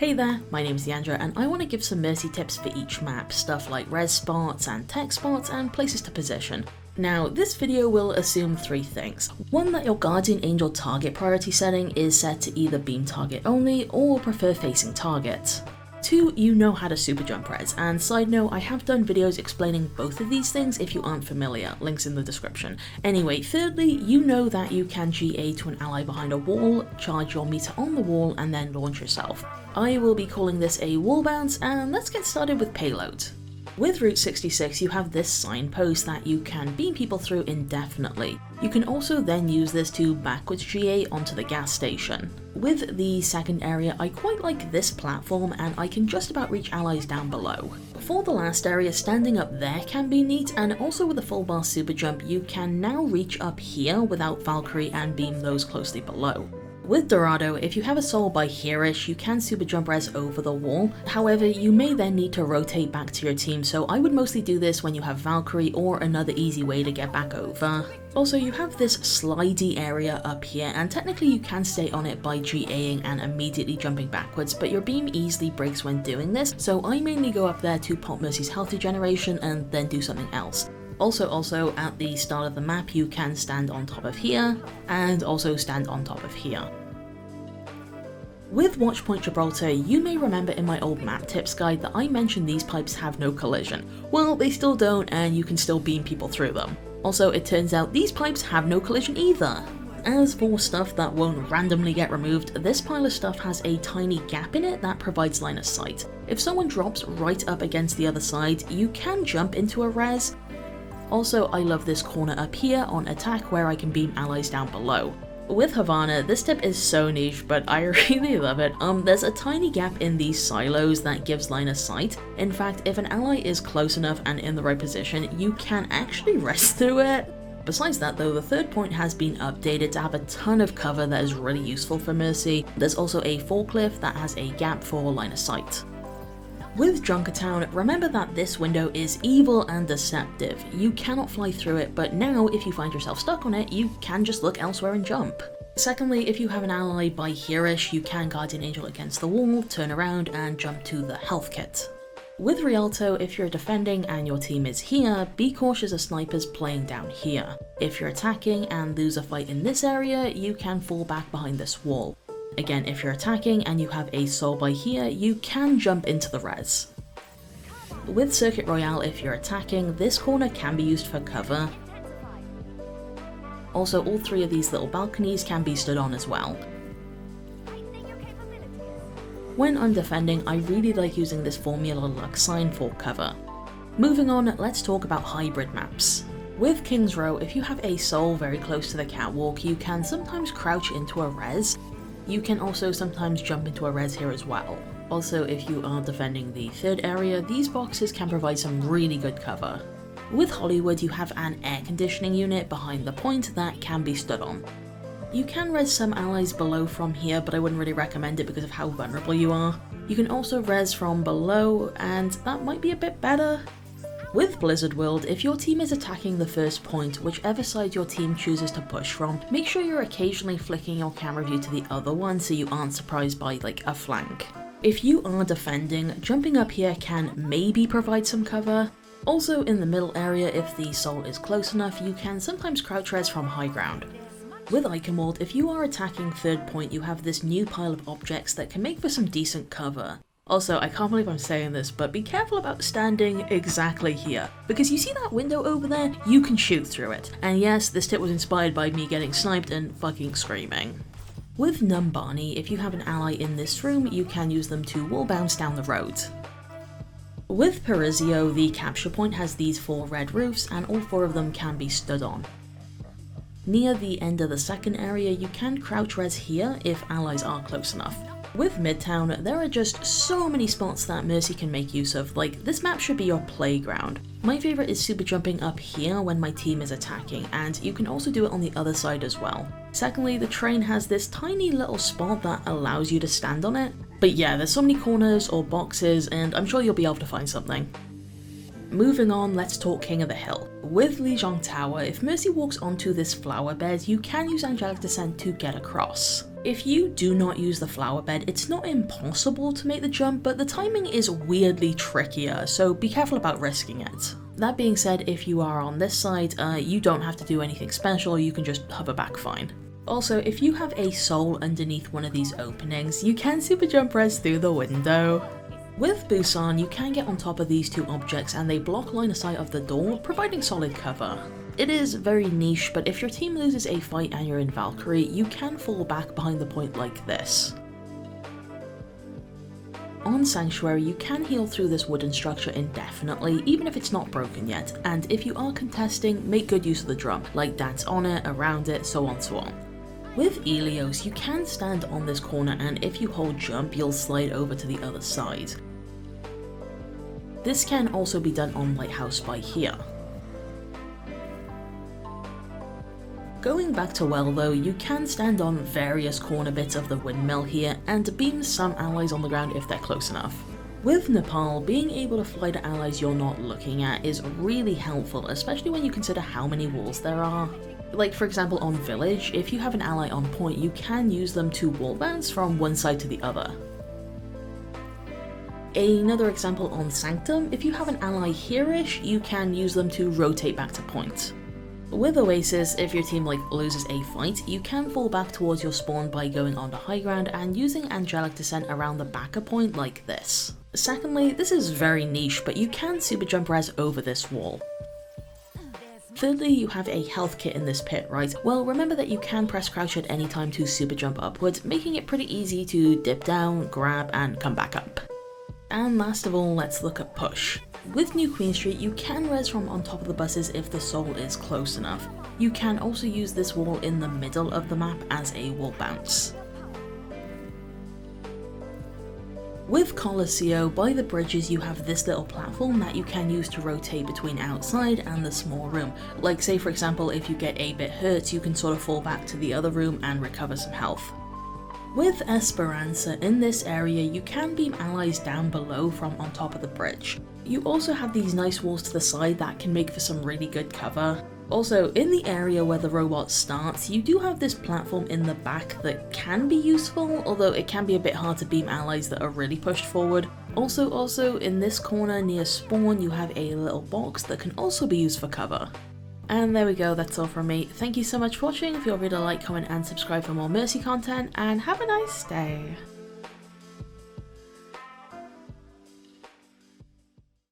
Hey there, my name's Niandra and I want to give some Mercy tips for each map, stuff like res spots and tech spots and places to position. Now, this video will assume three things. One, that your Guardian Angel target priority setting is set to either beam target only or prefer facing target. Two, you know how to super jump res, and side note, I have done videos explaining both of these things if you aren't familiar, links in the description. Anyway, thirdly, you know that you can GA to an ally behind a wall, charge your meter on the wall, and then launch yourself. I will be calling this a wall bounce, and let's get started with payload. With Route 66, you have this signpost that you can beam people through indefinitely. You can also then use this to backwards GA onto the gas station. With the second area, I quite like this platform and I can just about reach allies down below. For the last area, standing up there can be neat, and also with a full bar super jump, you can now reach up here without Valkyrie and beam those closely below. With Dorado, if you have a soul by here-ish, you can super jump res over the wall. However, you may then need to rotate back to your team, so I would mostly do this when you have Valkyrie or another easy way to get back over. Also, you have this slidey area up here, and technically you can stay on it by GAing and immediately jumping backwards, but your beam easily breaks when doing this, so I mainly go up there to pop Mercy's health regeneration and then do something else. Also at the start of the map you can stand on top of here, and also stand on top of here. With Watchpoint Gibraltar, you may remember in my old map tips guide that I mentioned these pipes have no collision. Well, they still don't, and you can still beam people through them. Also, it turns out these pipes have no collision either. As for stuff that won't randomly get removed, this pile of stuff has a tiny gap in it that provides line of sight. If someone drops right up against the other side, you can jump into a res. Also, I love this corner up here on attack where I can beam allies down below. With Havana, this tip is so niche, but I really love it. There's a tiny gap in these silos that gives line of sight. In fact, if an ally is close enough and in the right position, you can actually rest through it. Besides that though, the third point has been updated to have a ton of cover that is really useful for Mercy. There's also a forklift that has a gap for line of sight. With Junkertown, remember that this window is evil and deceptive. You cannot fly through it, but now if you find yourself stuck on it, you can just look elsewhere and jump. Secondly, if you have an ally by here-ish, you can Guardian Angel against the wall, turn around and jump to the health kit. With Rialto, if you're defending and your team is here, be cautious of snipers playing down here. If you're attacking and lose a fight in this area, you can fall back behind this wall. Again, if you're attacking and you have a soul by here, you can jump into the res. With Circuit Royale, if you're attacking, this corner can be used for cover. Also, all three of these little balconies can be stood on as well. When I'm defending, I really like using this Formula Lux sign for cover. Moving on, let's talk about hybrid maps. With King's Row, if you have a soul very close to the catwalk, you can sometimes crouch into a res. You can also sometimes jump into a res here as well. Also, if you are defending the third area, these boxes can provide some really good cover. With Hollywood, you have an air conditioning unit behind the point that can be stood on. You can res some allies below from here, but I wouldn't really recommend it because of how vulnerable you are. You can also res from below, and that might be a bit better. With Blizzard World, if your team is attacking the first point, whichever side your team chooses to push from, make sure you're occasionally flicking your camera view to the other one so you aren't surprised by like a flank. If you are defending, jumping up here can maybe provide some cover. Also in the middle area, if the soul is close enough, you can sometimes crouch res from high ground. With Eichenwalde, if you are attacking third point, you have this new pile of objects that can make for some decent cover. Also, I can't believe I'm saying this, but be careful about standing exactly here, because you see that window over there? You can shoot through it. And yes, this tip was inspired by me getting sniped and fucking screaming. With Numbani, if you have an ally in this room, you can use them to wall bounce down the road. With Parasio, the capture point has these 4 red roofs, and all 4 of them can be stood on. Near the end of the second area, you can crouch res here if allies are close enough. With Midtown, there are just so many spots that Mercy can make use of, like this map should be your playground. My favourite is super jumping up here when my team is attacking, and you can also do it on the other side as well. Secondly, the train has this tiny little spot that allows you to stand on it. But yeah, there's so many corners or boxes, and I'm sure you'll be able to find something. Moving on, let's talk King of the Hill. With Lijang Tower, if Mercy walks onto this flower bed, you can use Angelic Descent to get across. If you do not use the flower bed, it's not impossible to make the jump, but the timing is weirdly trickier, so be careful about risking it. That being said, if you are on this side, you don't have to do anything special, you can just hover back fine. Also, if you have a soul underneath one of these openings, you can super jump res through the window. With Busan, you can get on top of these two objects and they block line of sight of the door, providing solid cover. It is very niche, but if your team loses a fight and you're in Valkyrie, you can fall back behind the point like this. On Sanctuary, you can heal through this wooden structure indefinitely, even if it's not broken yet, and if you are contesting, make good use of the drum, like dance on it, around it, so on so on. With Ilios, you can stand on this corner and if you hold jump, you'll slide over to the other side. This can also be done on Lighthouse by here. Going back to Well though, you can stand on various corner bits of the windmill here and beam some allies on the ground if they're close enough. With Nepal, being able to fly to allies you're not looking at is really helpful, especially when you consider how many walls there are. Like for example on Village, if you have an ally on point, you can use them to wall bounce from one side to the other. Another example on Sanctum, if you have an ally here-ish, you can use them to rotate back to point. With Oasis, if your team loses a fight, you can fall back towards your spawn by going onto high ground and using Angelic Descent around the backer point like this. Secondly, this is very niche, but you can super jump res over this wall. Thirdly, you have a health kit in this pit, right? Well, remember that you can press crouch at any time to super jump upwards, making it pretty easy to dip down, grab, and come back up. And last of all, let's look at push. With New Queen Street, you can res from on top of the buses if the soul is close enough. You can also use this wall in the middle of the map as a wall bounce. With Colosseo, by the bridges you have this little platform that you can use to rotate between outside and the small room. Like say for example, if you get a bit hurt, you can sort of fall back to the other room and recover some health. With Esperanca, in this area you can beam allies down below from on top of the bridge. You also have these nice walls to the side that can make for some really good cover. Also, in the area where the robot starts, you do have this platform in the back that can be useful, although it can be a bit hard to beam allies that are really pushed forward. Also in this corner near spawn you have a little box that can also be used for cover. And there we go, that's all from me. Thank you so much for watching. Feel free to like, comment and subscribe for more Mercy content, and have a nice day.